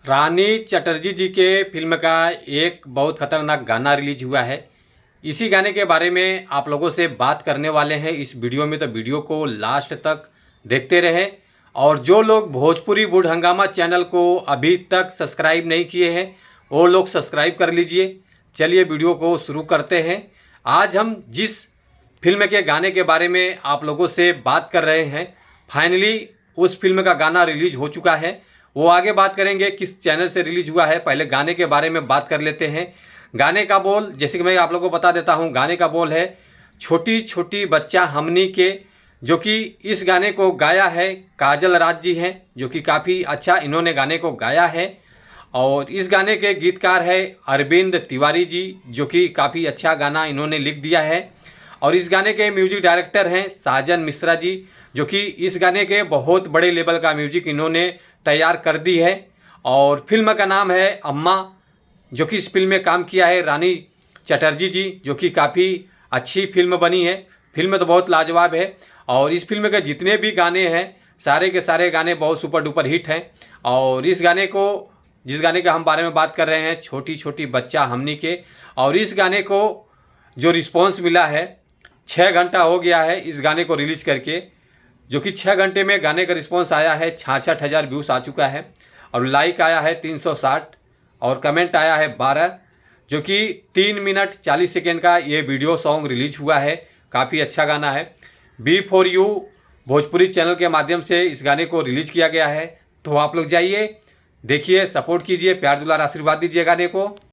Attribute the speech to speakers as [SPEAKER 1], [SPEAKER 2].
[SPEAKER 1] रानी चटर्जी जी के फिल्म का एक बहुत खतरनाक गाना रिलीज हुआ है। इसी गाने के बारे में आप लोगों से बात करने वाले हैं इस वीडियो में, तो वीडियो को लास्ट तक देखते रहें। और जो लोग भोजपुरी बूढ़ हंगामा चैनल को अभी तक सब्सक्राइब नहीं किए हैं वो लोग सब्सक्राइब कर लीजिए। चलिए वीडियो को शुरू करते हैं। आज हम जिस फिल्म के गाने के बारे में आप लोगों से बात कर रहे हैं, फाइनली उस फिल्म का गाना रिलीज हो चुका है। वो आगे बात करेंगे किस चैनल से रिलीज हुआ है, पहले गाने के बारे में बात कर लेते हैं। गाने का बोल जैसे कि मैं आप लोगों को बता देता हूँ, गाने का बोल है छोटी छोटी बच्चा हमनी के, जो कि इस गाने को गाया है काजल राज जी हैं, जो कि काफ़ी अच्छा इन्होंने गाने को गाया है। और इस गाने के गीतकार है अरविंद तिवारी जी, जो कि काफ़ी अच्छा गाना इन्होंने लिख दिया है। और इस गाने के म्यूजिक डायरेक्टर हैं साजन मिश्रा जी, जो कि इस गाने के बहुत बड़े लेवल का म्यूजिक इन्होंने तैयार कर दी है। और फिल्म का नाम है अम्मा, जो कि इस फिल्म में काम किया है रानी चटर्जी जी, जो कि काफ़ी अच्छी फिल्म बनी है। फिल्म तो बहुत लाजवाब है और इस फिल्म के जितने भी गाने हैं सारे के सारे गाने बहुत सुपर डुपर हिट हैं। और इस गाने को, जिस गाने का हम बारे में बात कर रहे हैं, छोटी छोटी बच्चा हमनी के, और इस गाने को जो रिस्पॉन्स मिला है, 6 घंटा हो गया है इस गाने को रिलीज करके, जो कि 6 घंटे में गाने का रिस्पॉन्स आया है 66,000 व्यूज़ आ चुका है। और लाइक आया है 360 और कमेंट आया है 12, जो कि 3 मिनट 40 सेकेंड का ये वीडियो सॉन्ग रिलीज हुआ है। काफ़ी अच्छा गाना है। B4U भोजपुरी चैनल के माध्यम से इस गाने को रिलीज किया गया है। तो आप लोग जाइए देखिए, सपोर्ट कीजिए, प्यार दुलार आशीर्वाद दीजिए गाने को।